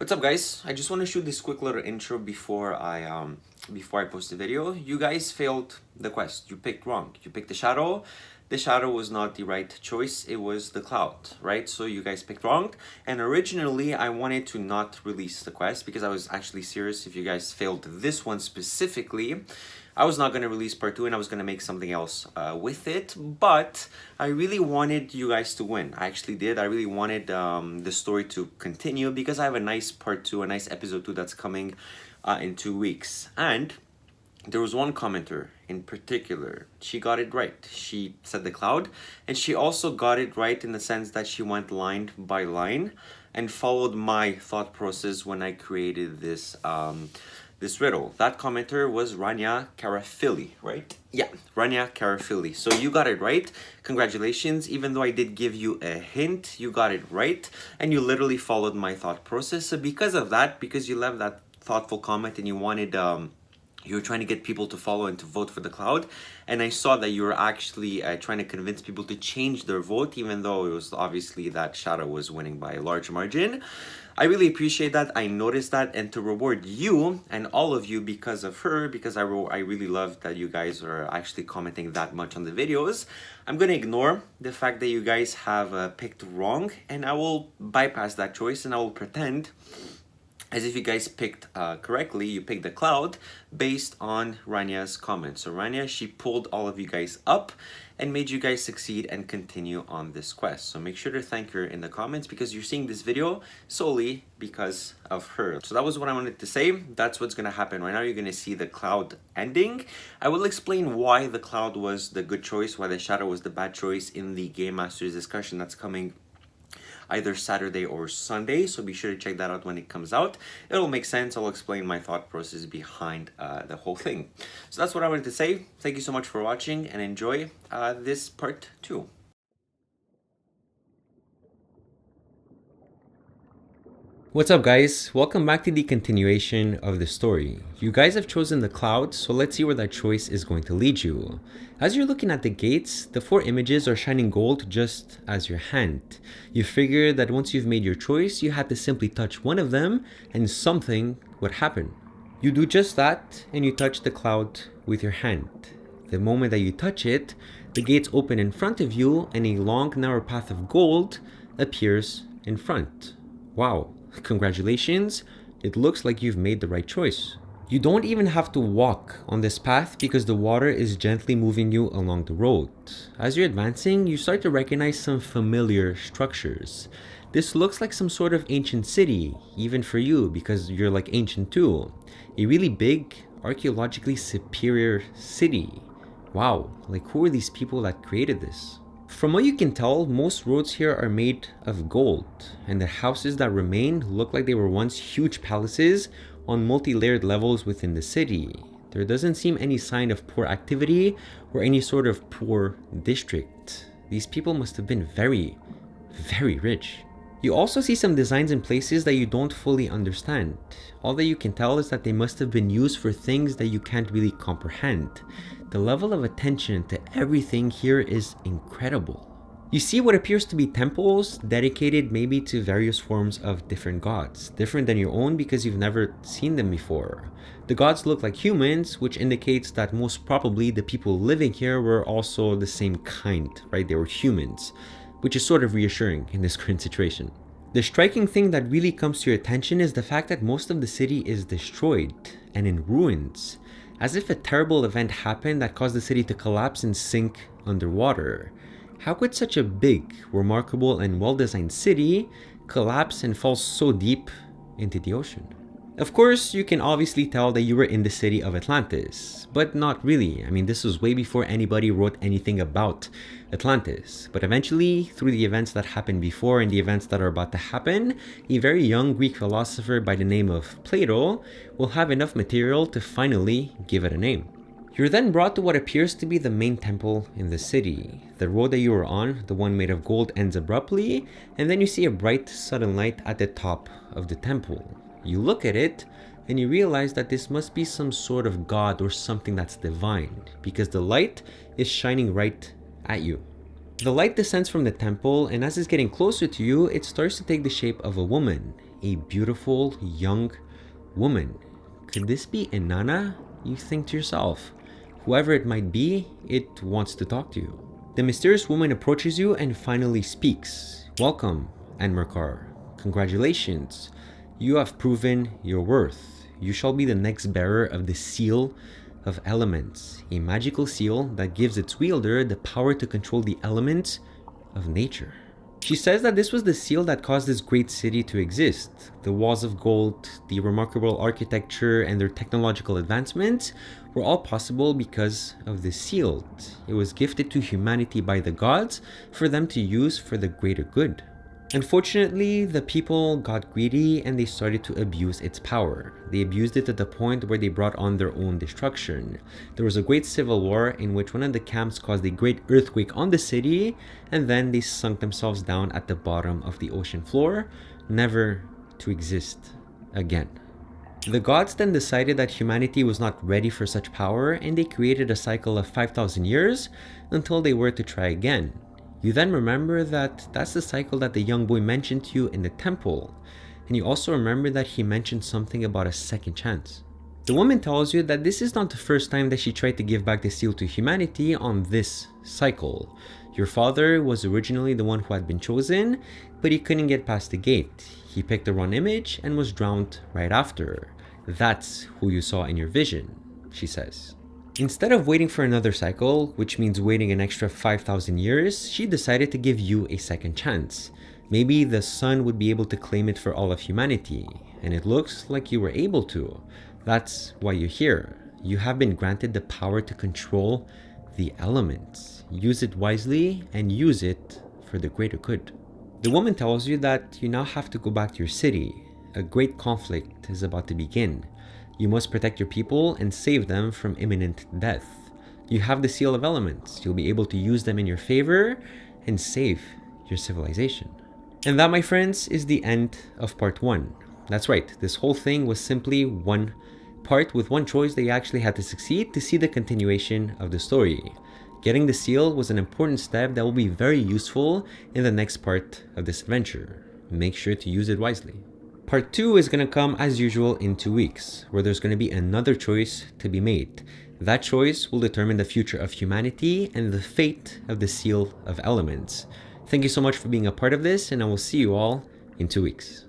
What's up, guys? I just want to shoot this quick little intro before I post the video. You guys failed the quest. You picked wrong. You picked the shadow. The shadow was not the right choice. It was the cloud, right? So you guys picked wrong. And originally I wanted to not release the quest because I was actually serious. If you guys failed this one specifically, I was not going to release part 2 and I was going to make something else with it. But I really wanted you guys to win. I actually did. I really wanted the story to continue because I have a nice part 2, a nice episode 2 that's coming in 2 weeks. And there was one commenter in particular. She got it right. She said the cloud, and she also got it right in the sense that she went line by line and followed my thought process when I created this this riddle. That commenter was Ranya Karafilly, right? Yeah, Ranya Karafilly. So you got it right. Congratulations. Even though I did give you a hint, you got it right, and you literally followed my thought process. So because of that, because you left that thoughtful comment and you wanted you were trying to get people to follow and to vote for the cloud, and I saw that you were actually trying to convince people to change their vote, even though it was obviously that shadow was winning by a large margin. I really appreciate that. I noticed that, and to reward you and all of you because of her, because I really love that you guys are actually commenting that much on the videos, I'm gonna ignore the fact that you guys have picked wrong, and I will bypass that choice and I will pretend as if you guys picked correctly. You picked the cloud based on Ranya's comments. So Ranya, she pulled all of you guys up and made you guys succeed and continue on this quest. So make sure to thank her in the comments because you're seeing this video solely because of her. So that was what I wanted to say. That's what's gonna happen right now. You're gonna see the cloud ending. I will explain why the cloud was the good choice, why the shadow was the bad choice in the Game Masters discussion that's coming either Saturday or Sunday, so be sure to check that out when it comes out. It'll make sense. I'll explain my thought process behind the whole thing. So that's what I wanted to say. Thank you so much for watching and enjoy this part 2. What's up, guys? Welcome back to the continuation of the story. You guys have chosen the cloud, so let's see where that choice is going to lead you. As you're looking at the gates, the 4 images are shining gold just as your hand. You figure that once you've made your choice, you had to simply touch one of them and something would happen. You do just that and you touch the cloud with your hand. The moment that you touch it, the gates open in front of you and a long narrow path of gold appears in front. Wow. Congratulations, it looks like you've made the right choice. You don't even have to walk on this path because the water is gently moving you along the road. As you're advancing, you start to recognize some familiar structures. This looks like some sort of ancient city, even for you because you're like ancient too. A really big, archaeologically superior city. Wow, like who are these people that created this? From what you can tell, most roads here are made of gold, and the houses that remain look like they were once huge palaces on multi-layered levels within the city. There doesn't seem any sign of poor activity or any sort of poor district. These people must have been very, very rich. You also see some designs in places that you don't fully understand. All that you can tell is that they must have been used for things that you can't really comprehend. The level of attention to everything here is incredible. You see what appears to be temples dedicated maybe to various forms of different gods, different than your own because you've never seen them before. The gods look like humans, which indicates that most probably the people living here were also the same kind, right? They were humans, which is sort of reassuring in this current situation. The striking thing that really comes to your attention is the fact that most of the city is destroyed and in ruins, as if a terrible event happened that caused the city to collapse and sink underwater. How could such a big, remarkable, and well-designed city collapse and fall so deep into the ocean? Of course, you can obviously tell that you were in the city of Atlantis, but not really. I mean, this was way before anybody wrote anything about Atlantis. But eventually, through the events that happened before and the events that are about to happen, a very young Greek philosopher by the name of Plato will have enough material to finally give it a name. You're then brought to what appears to be the main temple in the city. The road that you were on, the one made of gold, ends abruptly, and then you see a bright, sudden light at the top of the temple. You look at it, and you realize that this must be some sort of god or something that's divine, because the light is shining right at you. The light descends from the temple, and as it's getting closer to you, it starts to take the shape of a woman. a beautiful young woman. Could this be Inanna? You think to yourself. Whoever it might be, it wants to talk to you. The mysterious woman approaches you and finally speaks. Welcome, Enmerkar. Congratulations. You have proven your worth. You shall be the next bearer of the Seal of Elements, a magical seal that gives its wielder the power to control the elements of nature. She says that this was the seal that caused this great city to exist. The walls of gold, the remarkable architecture, and their technological advancements were all possible because of the seal. It was gifted to humanity by the gods for them to use for the greater good. Unfortunately, the people got greedy and they started to abuse its power. They abused it to the point where they brought on their own destruction. There was a great civil war in which one of the camps caused a great earthquake on the city, and then they sunk themselves down at the bottom of the ocean floor, never to exist again. The gods then decided that humanity was not ready for such power, and they created a cycle of 5,000 years until they were to try again. You then remember that that's the cycle that the young boy mentioned to you in the temple, and you also remember that he mentioned something about a second chance. The woman tells you that this is not the first time that she tried to give back the seal to humanity on this cycle. Your father was originally the one who had been chosen, but he couldn't get past the gate. He picked the wrong image and was drowned right after. That's who you saw in your vision, she says. Instead of waiting for another cycle, which means waiting an extra 5,000 years, she decided to give you a second chance. Maybe the sun would be able to claim it for all of humanity, and it looks like you were able to. That's why you're here. You have been granted the power to control the elements. Use it wisely and use it for the greater good. The woman tells you that you now have to go back to your city. A great conflict is about to begin. You must protect your people and save them from imminent death. You have the Seal of Elements. You'll be able to use them in your favor and save your civilization. And that, my friends, is the end of part 1. That's right, this whole thing was simply one part with one choice that you actually had to succeed to see the continuation of the story. Getting the seal was an important step that will be very useful in the next part of this adventure. Make sure to use it wisely. Part 2 is going to come as usual in 2 weeks, where there's going to be another choice to be made. That choice will determine the future of humanity and the fate of the Seal of Elements. Thank you so much for being a part of this, and I will see you all in 2 weeks.